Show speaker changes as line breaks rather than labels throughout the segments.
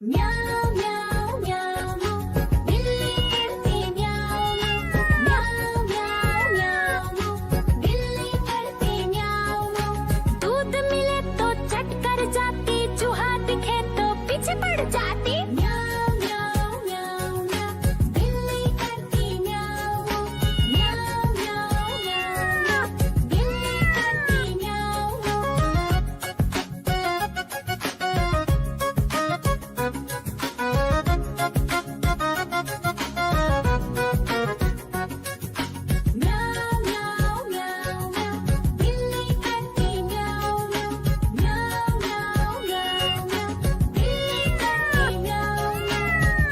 म्याऊं म्याऊं म्याऊं बिल्ली करती म्याऊं म्याऊं म्याऊं म्याऊं बिल्ली करती म्याऊं। दूध मिले तो चट कर जाती, चूहा दिखे तो पीछे पड़ जाती। म्याऊं म्याऊं म्याऊं म्याऊं बिल्ली करती म्याऊं म्याऊं म्याऊं म्याऊं बिल्ली करती म्याऊं। म्याऊं म्याऊं म्याऊं म्याऊं बिल्ली करती म्याऊं म्याऊं म्याऊं म्याऊं म्याऊं बिल्ली करती म्याऊं।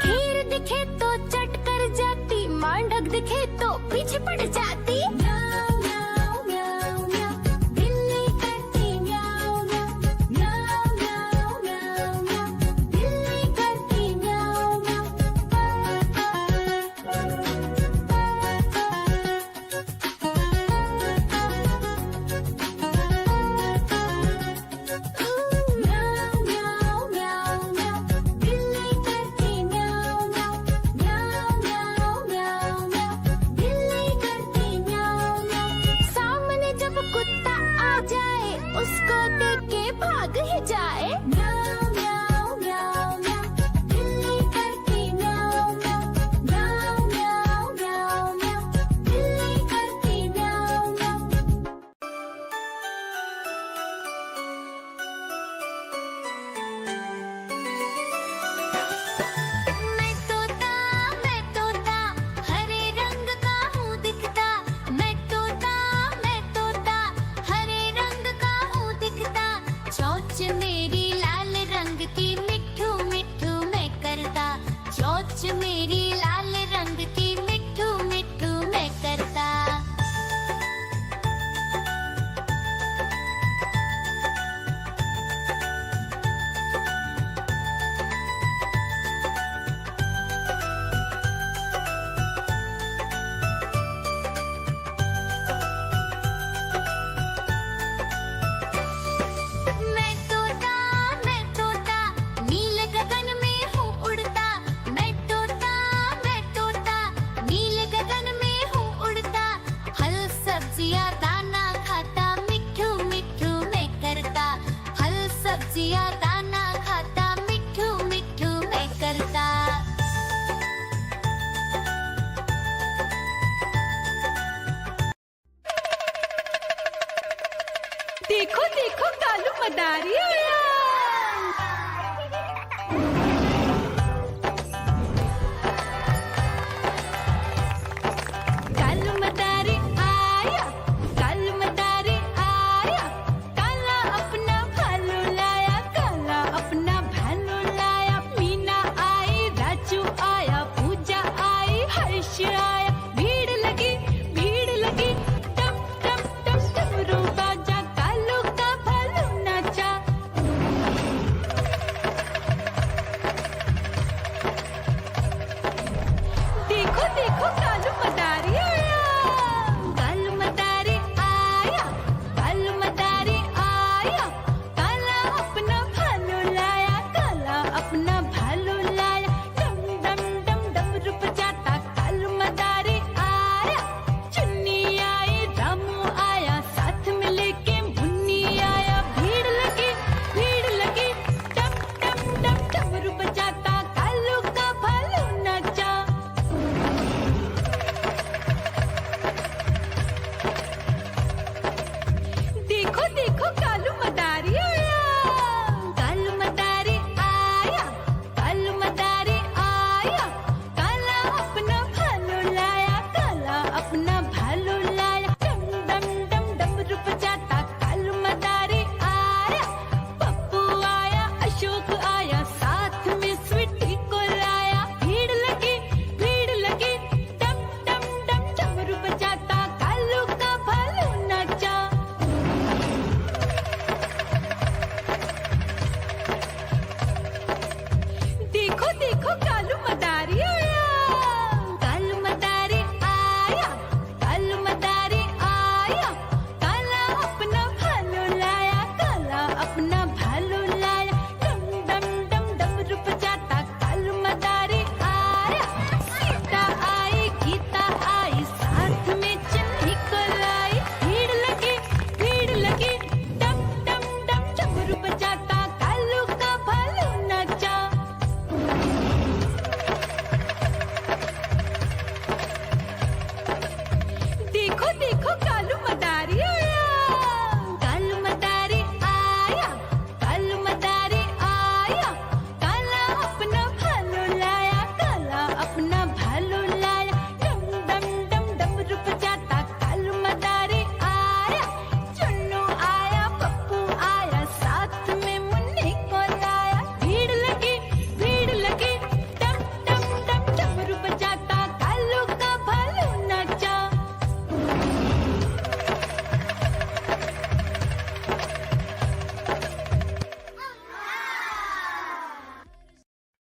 खीर दिखे तो चट कर जाती, मांडक दिखे तो पीछे पड़ जाती। म्याऊं म्याऊं म्याऊं म्याऊं बिल्ली करती म्याऊं म्याऊं म्याऊं म्याऊं म्याऊं बिल्ली करती म्याऊं म्याऊं म्याऊं म्याऊं म्याऊं बिल्ली करती म्याऊं म्याऊं म्याऊं म्याऊं म्याऊं बिल्ली करती म्याऊं। सामने जब कुत्ता आ जाए, उसको देख के भाग ही जाए। म्याऊं म्याऊं म्याऊं म्याऊं बिल्ली करती म्याऊं म्याऊं म्याऊं म्याऊं म्याऊं बिल्ली करती म्याऊं म्याऊं। मैं तोता हरे रंग का हूँ दिखता। मैं तोता हरे रंग का हूँ दिखता। चोंच मेरी लाल रंग की, मिट्ठू मिट्ठू मैं करता। चोंच मेरी लाल रंग की, मिट्ठू मिट्ठू मैं करता। मैं तोता नीले गगन में हूँ उड़ता। मैं तोता नीले गगन में हूँ उड़ता। फल सब्जियाँ दाना खाता, मिट्ठू मिट्ठू मैं करता। फल सब्जियाँ दाना खाता, मिट्ठू मिट्ठू मैं करता।
देखो देखो कालू मदारी आया। कालू मदारी आया, कालू मदारी आया। काला अपना भालू लाया, काला अपना भालू लाया। मीना आई, राजू आया, पूजा आई, हर्ष आया। भीड़ लगी डम डम डम डमरू बाजा। कालू का भालू नाचा,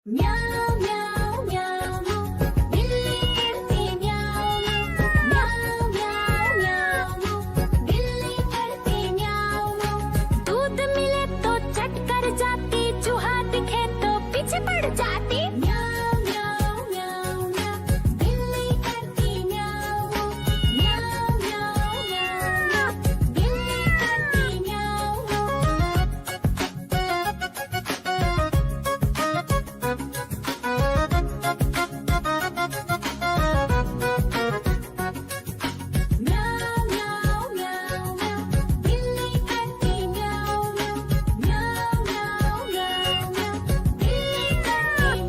म्याऊ म्याऊ म्याऊ बिल्ली करती म्याऊ म्याऊ म्याऊ म्याऊ बिल्ली करती म्याऊ दूध मिले तो चट कर जाती चूहा दिखे तो पीछे पड़ जाती म्याऊ म्याऊ म्याऊ म्याऊ बिल्ली करती म्याऊ म्याऊ म्याऊ म्याऊ बिल्ली करती म्याऊ म्याऊ म्याऊ म्याऊ बिल्ली करती म्याऊ म्याऊ म्याऊ म्याऊ म्याऊ बिल्ली करती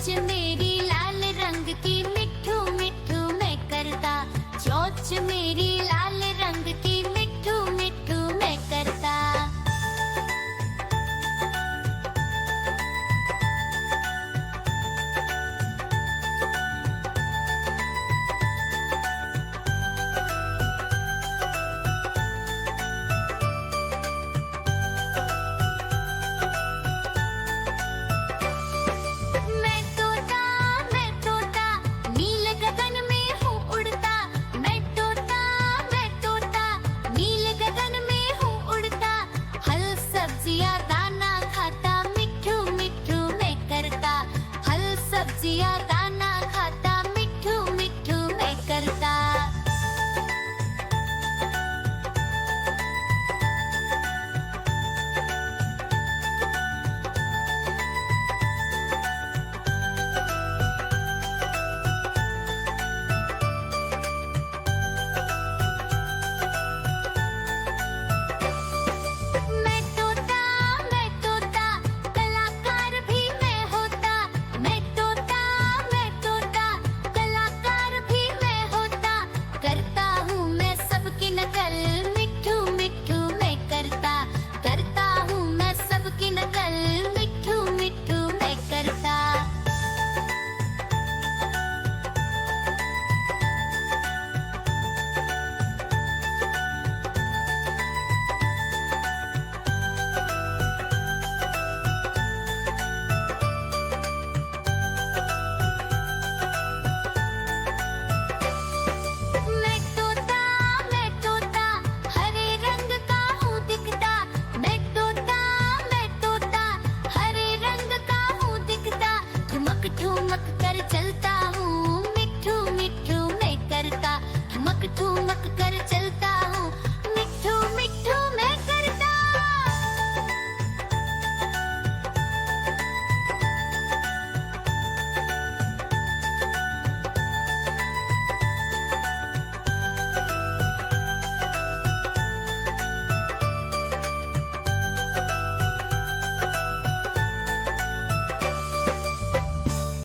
चिंदी